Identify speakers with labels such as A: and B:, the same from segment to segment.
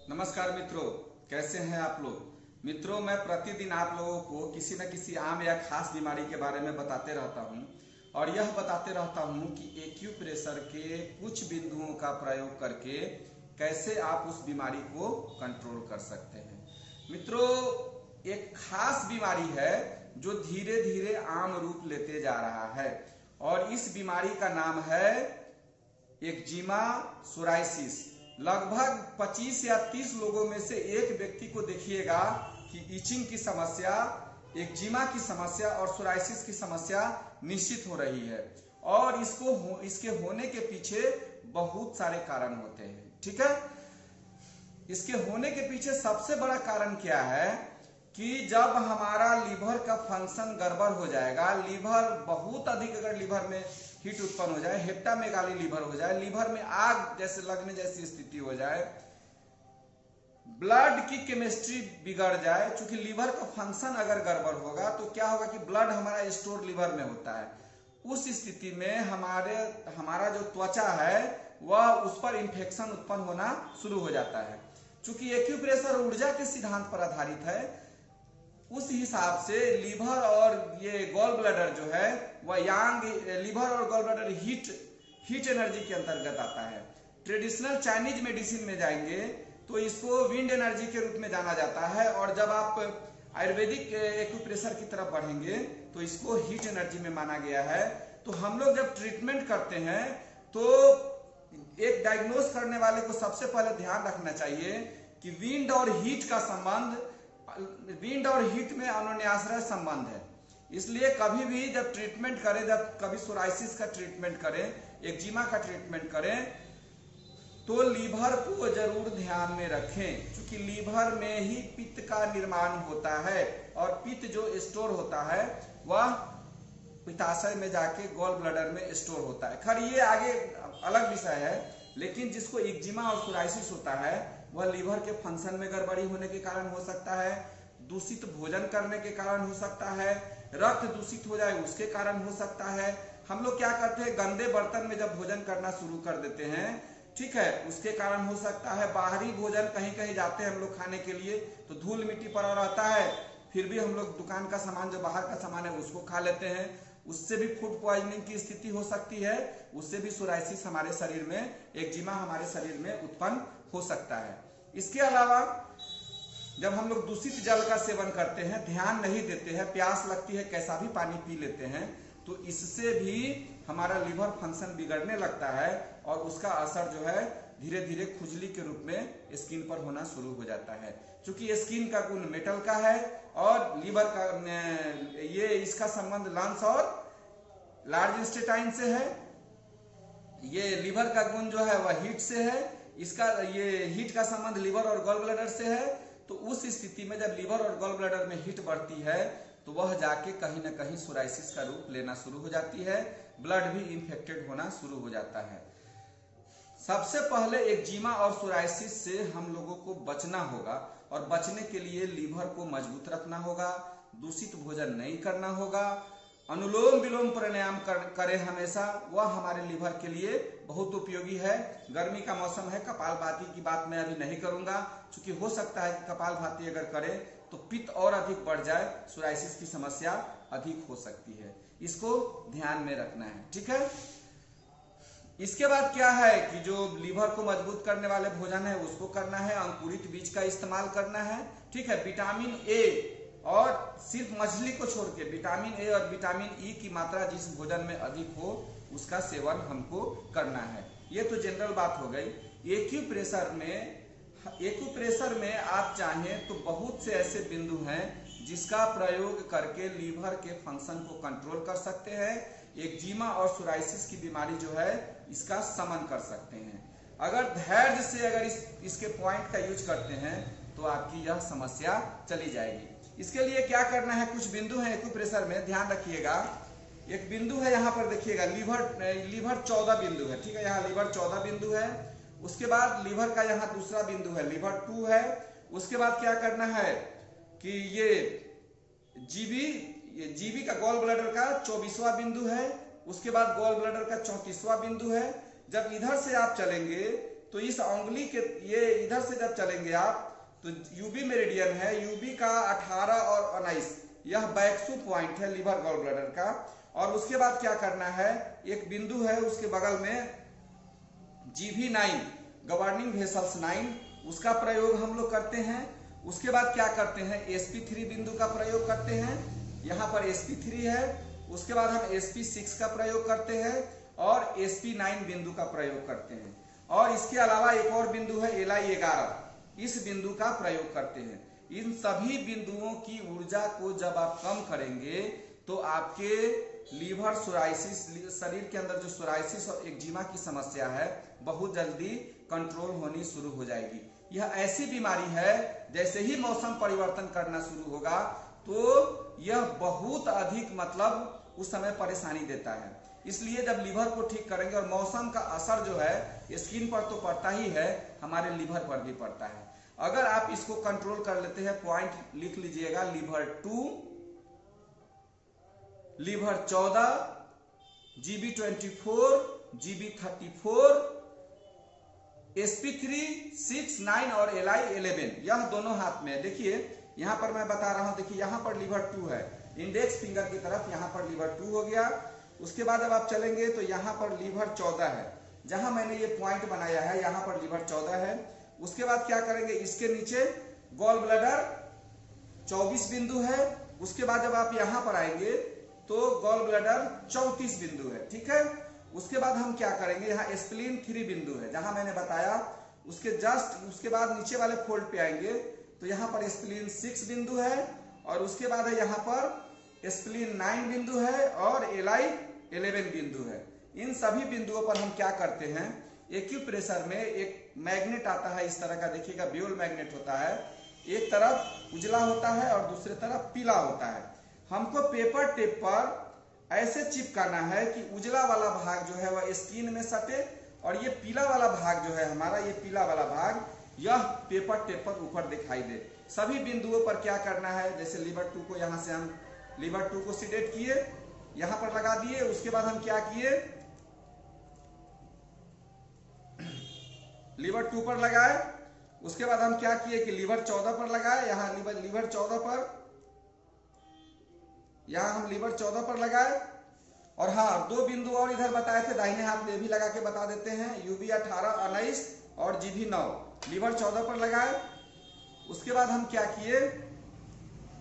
A: नमस्कार मित्रों, कैसे हैं आप लोग। मित्रों, मैं प्रतिदिन आप लोगों को किसी न किसी आम या खास बीमारी के बारे में बताते रहता हूं और यह बताते रहता हूं कि एक्यूप्रेशर के कुछ बिंदुओं का प्रयोग करके कैसे आप उस बीमारी को कंट्रोल कर सकते हैं। मित्रों, एक खास बीमारी है जो धीरे धीरे आम रूप लेते जा रहा है और इस बीमारी का नाम है एक्जिमा सोराइसिस। लगभग 25 या 30 लोगों में से एक व्यक्ति को देखिएगा कि इचिंग की समस्या, एक्जिमा की समस्या और सोराइसिस की समस्या निश्चित हो रही है और इसके होने के पीछे बहुत सारे कारण होते हैं। ठीक है, इसके होने के पीछे सबसे बड़ा कारण क्या है कि जब हमारा लीवर का फंक्शन गड़बड़ हो जाएगा, लीवर बहुत अधिक अगर लीवर में हीट उत्पन्न हो जाए, हेप्टामेगाली लीवर हो जाए, लीवर में आग जैसे लगने जैसी स्थिति हो जाए, ब्लड की केमिस्ट्री बिगड़ जाए। क्योंकि लीवर का फंक्शन अगर गड़बड़ होगा तो क्या होगा कि ब्लड हमारा स्टोर लीवर में होता है। उस स्थिति में हमारा जो त्वचा है वह उस पर इंफेक्शन उत्पन्न होना शुरू हो जाता है। चूंकि एक्यूप्रेशर ऊर्जा के सिद्धांत पर आधारित है, उस हिसाब से लीवर और ये गॉल ब्लैडर जो है वह यांग, लीवर और गॉल ब्लैडर हीट एनर्जी के अंतर्गत आता है। ट्रेडिशनल चाइनीज मेडिसिन में जाएंगे तो इसको विंड एनर्जी के रूप में जाना जाता है और जब आप आयुर्वेदिक एक्यूप्रेशर की तरफ बढ़ेंगे तो इसको हीट एनर्जी में माना गया है। तो हम लोग जब ट्रीटमेंट करते हैं तो एक डायग्नोस करने वाले को सबसे पहले ध्यान रखना चाहिए कि विंड और हीट का संबंध, विंड और हीट में अन्योन्याश्रय संबंध है। इसलिए कभी भी जब ट्रीटमेंट करें, जब कभी सोराइसिस का ट्रीटमेंट करें, एक्जिमा का ट्रीटमेंट करें, तो लीवर को जरूर ध्यान में रखें। क्योंकि लीवर में ही पित्त का निर्माण होता है और पित्त जो स्टोर होता है वह पित्ताशय में जाके गॉल ब्लैडर में स्टोर होता है। खैर ये आगे अलग विषय है, लेकिन जिसको एक्जिमा और सोराइसिस होता है वह लीवर के फंक्शन में गड़बड़ी होने के कारण हो सकता है, दूषित भोजन करने के कारण हो सकता है, रक्त दूषित हो जाए उसके कारण हो सकता है। हम लोग क्या करते हैं, गंदे बर्तन में जब भोजन करना शुरू कर देते हैं, ठीक है, उसके कारण हो सकता है। बाहरी भोजन कहीं कहीं जाते हैं हम लोग खाने के लिए तो धूल मिट्टी पड़ा रहता है, फिर भी हम लोग दुकान का सामान, जो बाहर का सामान है उसको खा लेते हैं, उससे भी फूड पॉइजनिंग की स्थिति हो सकती है, उससे भी सोराइसिस हमारे शरीर में, एक्जिमा हमारे शरीर में उत्पन्न हो सकता है। इसके अलावा जब हम लोग दूषित जल का सेवन करते हैं, ध्यान नहीं देते हैं, प्यास लगती है कैसा भी पानी पी लेते हैं, तो इससे भी हमारा लीवर फंक्शन बिगड़ने लगता है और उसका असर जो है धीरे धीरे खुजली के रूप में स्किन पर होना शुरू हो जाता है। क्योंकि स्किन का गुण मेटल का है और लीवर का इसका संबंध लंग्स और लार्ज इंटेस्टाइन से है। ये लीवर का गुण जो है वह हीट से है, इसका ये हीट का संबंध लीवर और गॉल ब्लैडर से है। तो उस स्थिति में जब लीवर और गॉल ब्लैडर में हीट बढ़ती है तो वह जाके कहीं ना कहीं सोराइसिस का रूप लेना शुरू हो जाती है, ब्लड भी इंफेक्टेड होना शुरू हो जाता है। सबसे पहले एक्जिमा और सोराइसिस से हम लोगों को बचना होगा और बचने के लिए लीवर को मजबूत रखना होगा, दूषित भोजन नहीं करना होगा, अनुलोम विलोम प्राणायाम करें हमेशा, वह हमारे लीवर के लिए बहुत उपयोगी है। गर्मी का मौसम है, कपालभाति की बात मैं अभी नहीं करूंगा, क्योंकि हो सकता है कि कपालभाति अगर करें तो पित्त और अधिक बढ़ जाए, सोराइसिस की समस्या अधिक हो सकती है। इसको ध्यान में रखना है, ठीक है। इसके बाद क्या है कि जो लीवर को मजबूत करने वाले भोजन है उसको करना है, अंकुरित बीज का इस्तेमाल करना है, ठीक है। विटामिन ए और सिर्फ मछली को छोड़ के विटामिन ए और विटामिन ई की मात्रा जिस भोजन में अधिक हो उसका सेवन हमको करना है। ये तो जनरल बात हो गई। एक्यूप्रेशर में आप चाहें तो बहुत से ऐसे बिंदु हैं जिसका प्रयोग करके लीवर के फंक्शन को कंट्रोल कर सकते हैं। एक्जिमा और सोराइसिस की बीमारी जो है इसका शमन कर सकते हैं। अगर धैर्य से अगर इसके पॉइंट का यूज करते हैं तो आपकी यह समस्या चली जाएगी। इसके लिए क्या करना है, कुछ बिंदु हैं एक्यूप्रेशर में, ध्यान रखिएगा। एक बिंदु है यहाँ पर देखिएगा, लीवर 14 बिंदु है, ठीक है, यहाँ लीवर 14 बिंदु है। उसके बाद लीवर का यहाँ दूसरा बिंदु है, लीवर 2 है। उसके बाद क्या करना है कि ये जीबी का गॉल ब्लैडर का 24वां बिंदु है। उसके बाद गॉल ब्लैडर का 34वां बिंदु है। जब इधर से आप चलेंगे तो इस उंगली के ये इधर से जब चलेंगे आप तो यूबी मेरिडियन है, यूबी का 18 और 19 यह बैक्सू पॉइंट है लीवर गॉल ब्लैडर का। और उसके बाद क्या करना है, एक बिंदु है उसके बगल में GV9 गवर्निंग वेसल्स 9, उसका प्रयोग हम लोग करते हैं। उसके बाद क्या करते हैं, SP3 बिंदु का प्रयोग करते हैं, यहाँ पर SP3 है। उसके बाद हम SP6 का प्रयोग करते हैं और SP9 बिंदु का प्रयोग करते हैं। और इसके अलावा एक और बिंदु है LI11, इस बिंदु का प्रयोग करते हैं। इन सभी बिंदुओं की ऊर्जा को जब आप कम करेंगे तो आपके लीवर सोराइसिस, शरीर के अंदर जो सोराइसिस और एक्जिमा की समस्या है बहुत जल्दी कंट्रोल होनी शुरू हो जाएगी। यह ऐसी बीमारी है जैसे ही मौसम परिवर्तन करना शुरू होगा तो यह बहुत अधिक मतलब उस समय परेशानी देता है। इसलिए जब लीवर को ठीक करेंगे, और मौसम का असर जो है स्किन पर तो पड़ता ही है, हमारे लीवर पर भी पड़ता है। अगर आप इसको कंट्रोल कर लेते हैं, पॉइंट लिख लीजिएगा, liver 2, liver 14, GB24, GB34, SP3, 6, 9 और LI11, यह दोनों हाथ में। देखिए यहां पर मैं बता रहा हूं, देखिए यहां पर लीवर 2 है, इंडेक्स फिंगर की तरफ यहां पर लीवर 2 हो गया। उसके बाद जब आप चलेंगे तो यहां पर लीवर 14 है, जहां मैंने ये पॉइंट बनाया है यहां पर लीवर 14 है। उसके बाद क्या करेंगे, इसके नीचे गॉल ब्लैडर 24 बिंदु है। उसके बाद जब आप यहां पर आएंगे तो गॉल ब्लैडर 34 बिंदु है, ठीक है। उसके बाद हम क्या करेंगे, यहाँ स्प्लीन 3 बिंदु है जहां मैंने बताया, उसके बाद नीचे वाले फोल्ड पे आएंगे तो यहाँ पर स्प्लीन 6 बिंदु है। और उसके बाद है यहाँ पर स्प्लीन 9 बिंदु है और LI11 बिंदु है। इन सभी बिंदुओं पर हम क्या करते हैं, एक्यूप्रेशर में एक मैग्नेट आता है इस तरह का, देखिएगा ब्यूल मैग्नेट होता है, एक तरफ उजला होता है और दूसरे तरफ पीला होता है। हमको पेपर टेप पर ऐसे चिपकाना है कि उजला वाला भाग जो है वह स्किन में सटे और ये पीला वाला भाग जो है हमारा, ये पीला वाला भाग यह पेपर टेप पर ऊपर दिखाई दे। सभी बिंदुओं पर क्या करना है, जैसे लीवर 2 को यहाँ से हम लीवर 2 को सिलेक्ट किए, यहां पर लगा दिए। उसके बाद हम क्या किए, लीवर 2 पर लगाए। उसके बाद हम क्या किए कि लीवर 14 पर लगाए, यहां लीवर 14 पर, यहां हम लीवर 14 पर लगाए। और हाँ, 2 बिंदु और इधर बताए थे, दाहिने हाथ में भी लगा के बता देते हैं, UB 18, 19 और GB 9 लीवर 14 पर लगाए। उसके बाद हम क्या किए,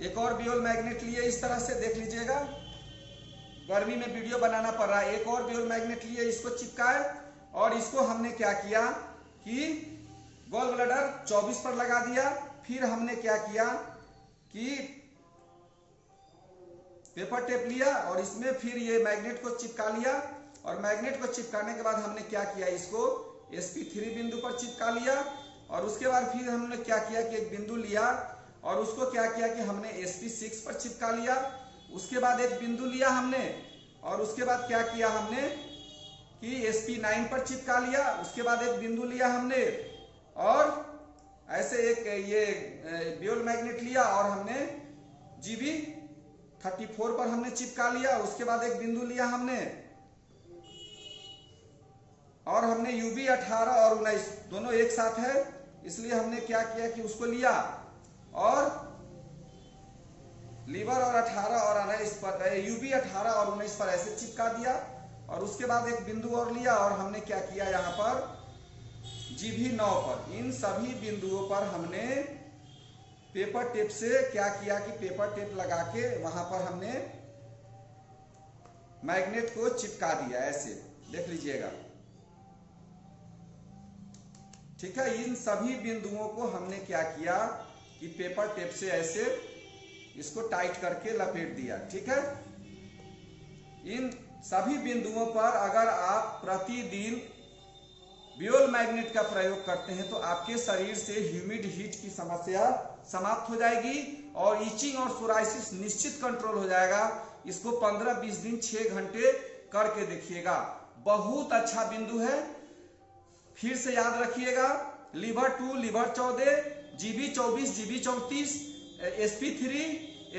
A: एक और ब्यूल मैग्नेट लिए, इस तरह से देख लीजिएगा, गर्मी में वीडियो बनाना पड़ रहा है। एक और ब्यूल मैग्नेट लिए, इसको चिपकाए और इसको हमने क्या किया कि गॉल ब्लैडर 24 पर लगा दिया। फिर हमने क्या किया कि पेपर टेप लिया और इसमें फिर ये मैग्नेट को चिपका लिया। और मैग्नेट को चिपकाने के बाद हमने क्या किया, इसको SP3 बिंदु पर चिपका लिया। और उसके बाद फिर हमने क्या किया कि एक बिंदु लिया और उसको क्या किया कि हमने SP6 पर चिपका लिया। उसके बाद एक बिंदु लिया हमने और उसके बाद क्या किया हमने कि SP9 पर चिपका लिया। उसके बाद एक बिंदु लिया हमने और ऐसे एक ये ब्यूल मैग्नेट लिया और हमने GB34 पर हमने चिपका लिया। उसके बाद एक बिंदु लिया हमने और हमने UB 18 और 19 दोनों एक साथ है, इसलिए हमने क्या किया कि उसको लिया और लीवर और 18 और 19 पर, UB 18 और 19 पर ऐसे चिपका दिया। और उसके बाद एक बिंदु और लिया और हमने क्या किया, यहाँ पर GB 9 पर, इन सभी बिंदुओं पर हमने पेपर टेप से क्या किया कि पेपर टेप लगा के वहां पर हमने मैग्नेट को चिपका दिया, ऐसे देख लीजिएगा, ठीक है। इन सभी बिंदुओं को हमने क्या किया कि पेपर टेप से ऐसे इसको टाइट करके लपेट दिया, ठीक है। इन सभी बिंदुओं पर अगर आप प्रतिदिन ब्यूल मैग्नेट का प्रयोग करते हैं तो आपके शरीर से ह्यूमिड हीट की समस्या समाप्त हो जाएगी और इचिंग और सोराइसिस निश्चित कंट्रोल हो जाएगा। इसको 15-20 दिन 6 घंटे करके देखिएगा, बहुत अच्छा बिंदु है। फिर से याद रखिएगा, liver 2, liver 14, GB 24, GB 34, SP3,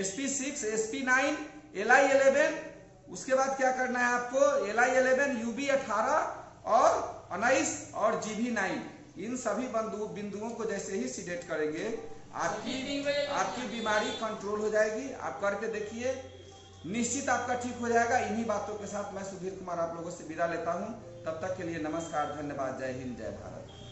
A: SP6, SP9, LI11। उसके बाद क्या करना है आपको, LI11, UB 18 और 19 और GB 9, इन सभी बिंदुओं को जैसे ही सीडेट करेंगे आपकी बीमारी कंट्रोल हो जाएगी। आप करके देखिए, निश्चित आपका ठीक हो जाएगा। इन्हीं बातों के साथ मैं सुधीर कुमार आप लोगों से विदा लेता हूं। तब तक के लिए नमस्कार, धन्यवाद, जय हिंद, जय भारत।